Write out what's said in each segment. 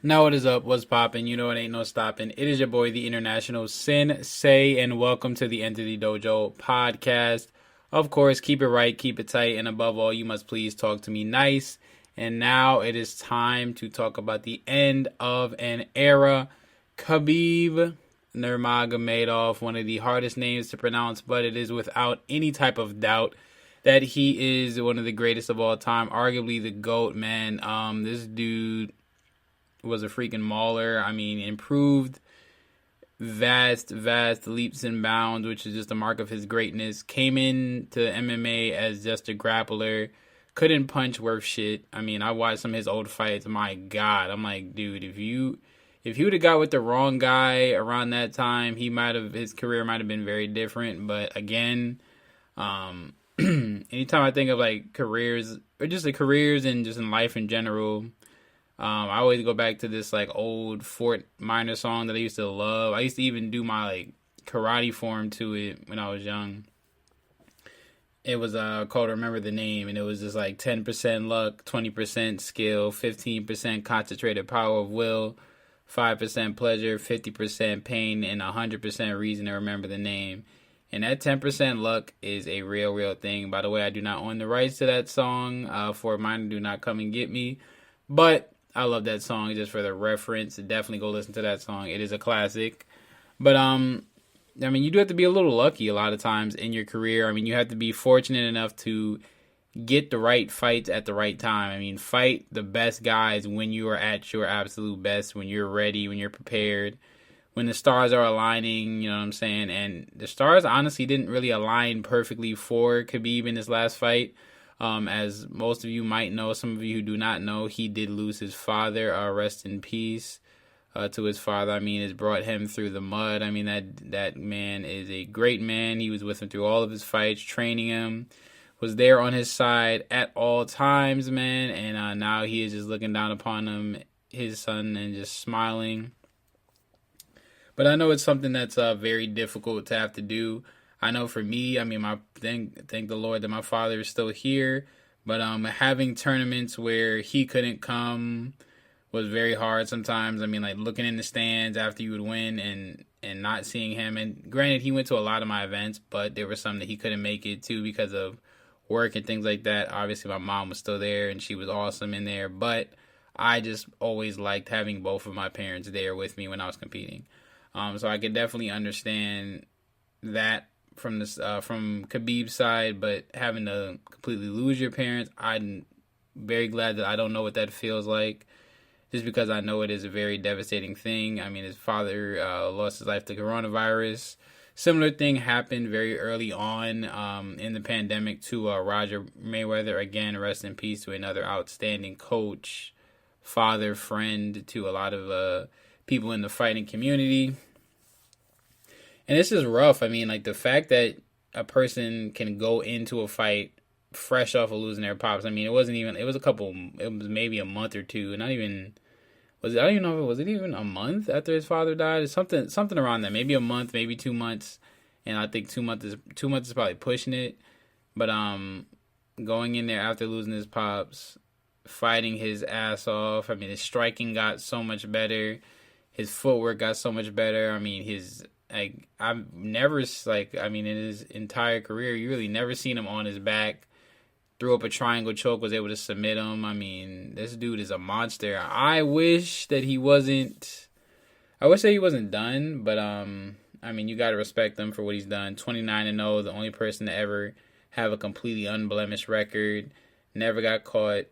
Now what is up? What's poppin'? You know it ain't no stopping. It is your boy, the International Sensei, and welcome to the Entity Dojo podcast. Of course, keep it right, keep it tight, and above all, you must please talk to me nice. And now it is time to talk about the end of an era. Khabib Nurmagomedov, one of the hardest names to pronounce, but it is without any type of doubt that he is one of the greatest of all time, arguably the GOAT, man. This dude was a freaking mauler. I mean, improved vast leaps and bounds, which is just a mark of his greatness. Came into MMA as just a grappler. Couldn't punch worth shit. I mean, I watched some of his old fights. My God. I'm like, dude, if he would have got with the wrong guy around that time, his career might have been very different. But again, anytime I think of like careers or just the careers and just in life in general, I always go back to this like old Fort Minor song that I used to love. I used to even do my like karate form to it when I was young. It was called Remember the Name, and it was just like 10% luck, 20% skill, 15% concentrated power of will, 5% pleasure, 50% pain, and 100% reason to remember the name. And that 10% luck is a real thing. By the way, I do not own the rights to that song. Fort Minor, do not come and get me. But I love that song just for the reference. Definitely go listen to that song. It is a classic. But, I mean, you do have to be a little lucky a lot of times in your career. I mean, you have to be fortunate enough to get the right fights at the right time. I mean, fight the best guys when you are at your absolute best, when you're ready, when you're prepared, when the stars are aligning, you know what I'm saying? And the stars honestly didn't really align perfectly for Khabib in his last fight. As most of you might know, some of you who do not know, he did lose his father. Rest in peace to his father. I mean, it's brought him through the mud. I mean, that man is a great man. He was with him through all of his fights, training him, was there on his side at all times, man. And now he is just looking down upon him, his son, and just smiling. But I know it's something that's very difficult to have to do. I know for me, I mean, thank the Lord that my father is still here. But having tournaments where he couldn't come was very hard sometimes. I mean, like looking in the stands after you would win and not seeing him. And granted, he went to a lot of my events, but there were some that he couldn't make it to because of work and things like that. Obviously, my mom was still there and she was awesome in there. But I just always liked having both of my parents there with me when I was competing. So I could definitely understand that from Khabib's side, but having to completely lose your parents, I'm very glad that I don't know what that feels like, just because I know it is a very devastating thing. I mean, his father lost his life to coronavirus. Similar thing happened very early on in the pandemic to Roger Mayweather. Again, rest in peace to another outstanding coach, father, friend to a lot of people in the fighting community. And this is rough. I mean, like the fact that a person can go into a fight fresh off of losing their pops. I mean, it was maybe a month or two. Not even, I don't even know if was it even a month after his father died? Something around that. Maybe a month, maybe 2 months. And I think 2 months is probably pushing it. But going in there after losing his pops, fighting his ass off. I mean, his striking got so much better. His footwork got so much better. I mean, I've never, in his entire career, you really never seen him on his back, threw up a triangle choke, was able to submit him. I mean, this dude is a monster. I wish that he wasn't done, but, I mean, you got to respect him for what he's done. 29-0, the only person to ever have a completely unblemished record, never got caught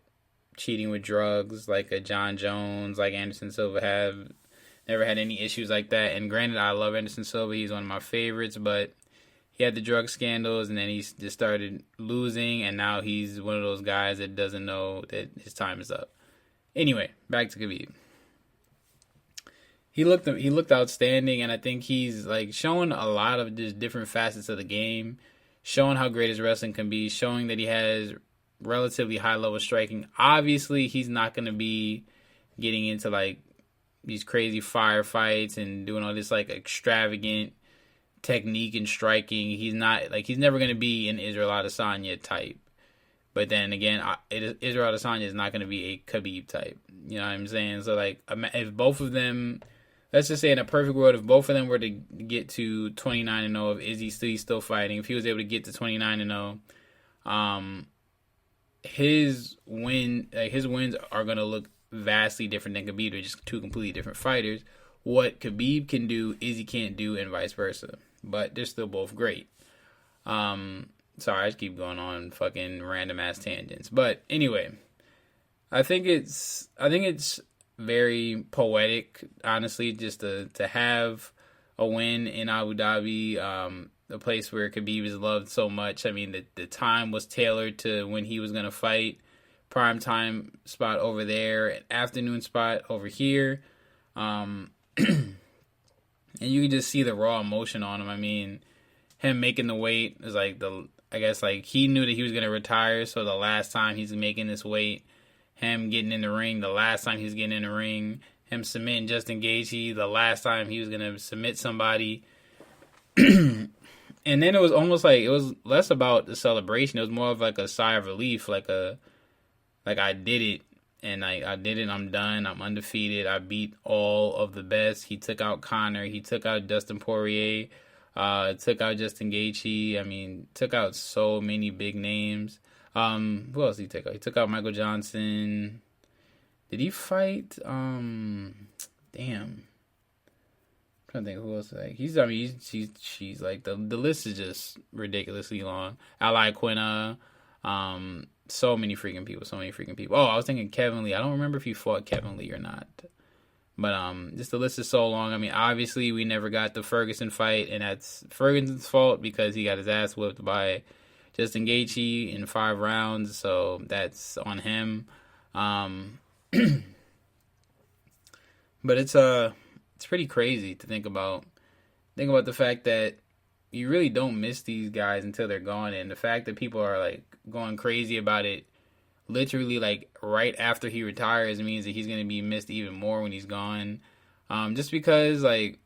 cheating with drugs like a John Jones, like Anderson Silva have. Never had any issues like that. And granted, I love Anderson Silva. He's one of my favorites. But he had the drug scandals, and then he just started losing. And now he's one of those guys that doesn't know that his time is up. Anyway, back to Khabib. He looked outstanding, and I think he's like showing a lot of just different facets of the game, showing how great his wrestling can be, showing that he has relatively high level striking. Obviously, he's not going to be getting into like these crazy firefights and doing all this like extravagant technique and striking. He's never going to be an Israel Adesanya type. But then again, Israel Adesanya is not going to be a Khabib type. You know what I'm saying? So like, if both of them, let's just say in a perfect world, if both of them were to get to 29-0, if Izzy's still fighting, if he was able to get to 29-0, his wins are gonna look vastly different than Khabib. They're just two completely different fighters. What Khabib can do, Izzy can't do, and vice versa. But they're still both great. Sorry, I just keep going on fucking random ass tangents. But anyway, I think it's very poetic, honestly, just to have a win in Abu Dhabi, a place where Khabib is loved so much. I mean, the time was tailored to when he was going to fight. Prime time spot over there, an afternoon spot over here. And you can just see the raw emotion on him. I mean, him making the weight is like I guess like he knew that he was going to retire, so the last time he's making this weight, him getting in the ring, the last time he's getting in the ring, him submitting Justin Gaethje, the last time he was going to submit somebody. And then it was almost like, it was less about the celebration. It was more of like a sigh of relief, like I did it, and I did it, I'm done, I'm undefeated, I beat all of the best. He took out Conor, he took out Dustin Poirier, took out Justin Gaethje. I mean, took out so many big names. Who else did he take out? He took out Michael Johnson. Did he fight? Damn. I'm trying to think who else. Like she's like the list is just ridiculously long. Ally Quina. So many freaking people. Oh, I was thinking Kevin Lee. I don't remember if he fought Kevin Lee or not. But just the list is so long. I mean, obviously we never got the Ferguson fight, and that's Ferguson's fault because he got his ass whipped by Justin Gaethje in 5 rounds, so that's on him. But it's pretty crazy to think about. Think about the fact that you really don't miss these guys until they're gone, and the fact that people are like going crazy about it literally like right after he retires means that he's going to be missed even more when he's gone. Just because like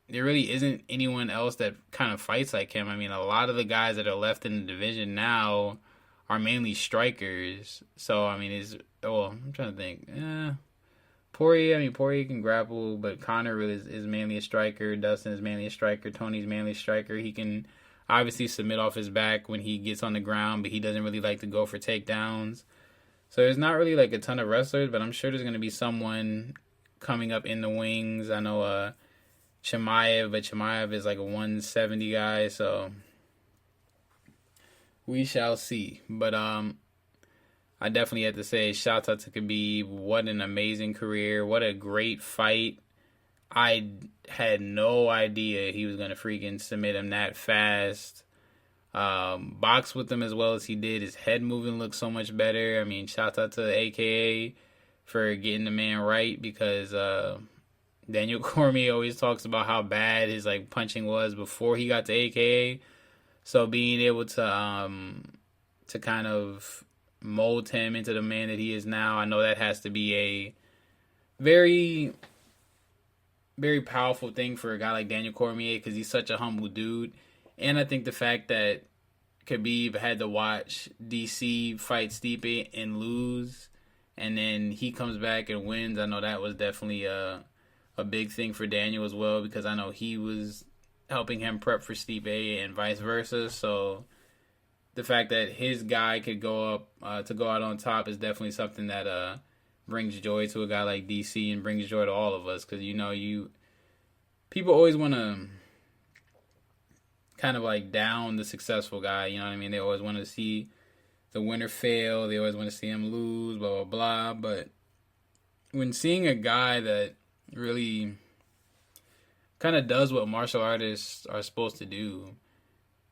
there really isn't anyone else that kind of fights like him. I mean, a lot of the guys that are left in the division now are mainly strikers. So, I mean, I'm trying to think. Poirier can grapple, but Conor really is mainly a striker. Dustin is mainly a striker. Tony's mainly a striker. He can obviously submit off his back when he gets on the ground, but he doesn't really like to go for takedowns. So there's not really like a ton of wrestlers, but I'm sure there's going to be someone coming up in the wings. I know Chimaev, but Chimaev is like a 170 guy, so we shall see. But I definitely have to say, shout out to Khabib. What an amazing career. What a great fight. I had no idea he was going to freaking submit him that fast. Box with him as well as he did. His head moving looked so much better. I mean, shout out to AKA for getting the man right, because Daniel Cormier always talks about how bad his like punching was before he got to AKA. So being able to kind of mold him into the man that he is now, I know that has to be a very, very powerful thing for a guy like Daniel Cormier, because he's such a humble dude. And I think the fact that Khabib had to watch DC fight Stipe and lose, and then he comes back and wins, I know that was definitely a big thing for Daniel as well, because I know he was helping him prep for Stipe and vice versa. So the fact that his guy could go up to go out on top is definitely something that brings joy to a guy like DC and brings joy to all of us, because people always want to kind of like down the successful guy, you know what I mean? They always want to see the winner fail, they always want to see him lose, blah, blah, blah. But when seeing a guy that really kind of does what martial artists are supposed to do,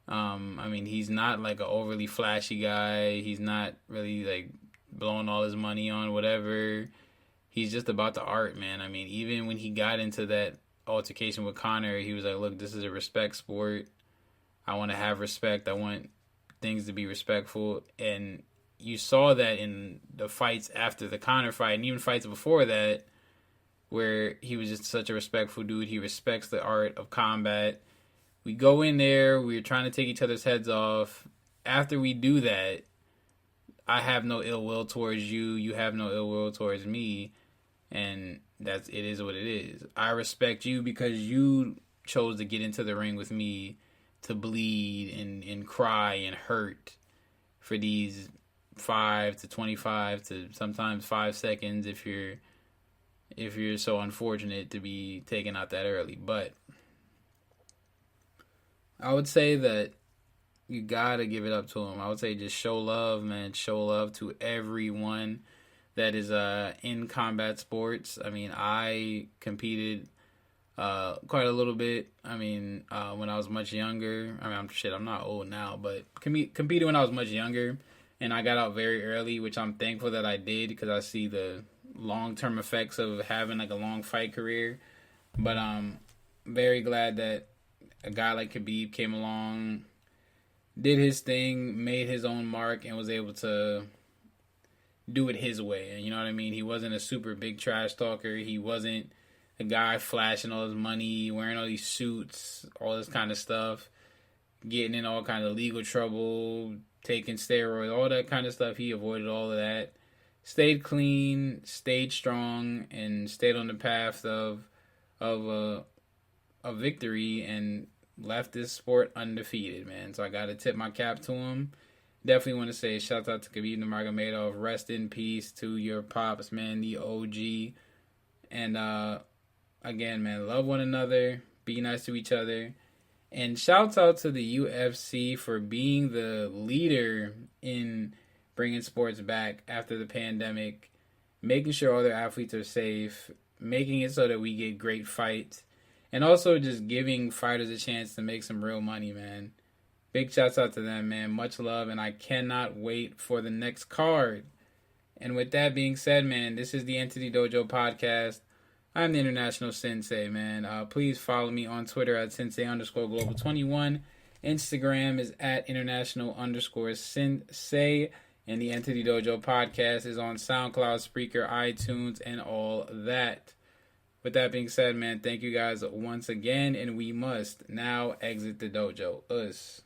I mean, he's not like an overly flashy guy, he's not really like blowing all his money on whatever, he's just about the art, man. I mean, even when he got into that altercation with Conor, he was like, look, this is a respect sport, I want to have respect, I want things to be respectful. And you saw that in the fights after the Conor fight, and even fights before that, where he was just such a respectful dude. He respects the art of combat. We go in there, we're trying to take each other's heads off. After we do that, I have no ill will towards you. You have no ill will towards me, and it is what it is. I respect you because you chose to get into the ring with me to bleed and cry and hurt for these 5 to 25 to sometimes 5 seconds if you're so unfortunate to be taken out that early. But I would say that you gotta give it up to him. I would say just show love, man. Show love to everyone that is in combat sports. I mean, I competed quite a little bit. I mean, when I was much younger. I mean, I'm not old now, but competed when I was much younger, and I got out very early, which I'm thankful that I did because I see the long-term effects of having like a long fight career. But I'm very glad that a guy like Khabib came along, did his thing, made his own mark, and was able to do it his way. And you know what I mean? He wasn't a super big trash talker. He wasn't a guy flashing all his money, wearing all these suits, all this kind of stuff, getting in all kind of legal trouble, taking steroids, all that kind of stuff. He avoided all of that. Stayed clean, stayed strong, and stayed on the path of victory, and left this sport undefeated, man. So I got to tip my cap to him. Definitely want to say shout out to Khabib Nurmagomedov. Rest in peace to your pops, man, the OG. And again, man, love one another. Be nice to each other. And shouts out to the UFC for being the leader in bringing sports back after the pandemic, making sure all their athletes are safe, making it so that we get great fights, and also just giving fighters a chance to make some real money, man. Big shouts out to them, man. Much love, and I cannot wait for the next card. And with that being said, man, this is the Entity Dojo podcast. I'm the International Sensei, man. Please follow me on Twitter at Sensei_Global21. Instagram is at International_Sensei. And the Entity Dojo podcast is on SoundCloud, Spreaker, iTunes, and all that. With that being said, man, thank you guys once again. And we must now exit the dojo. Us.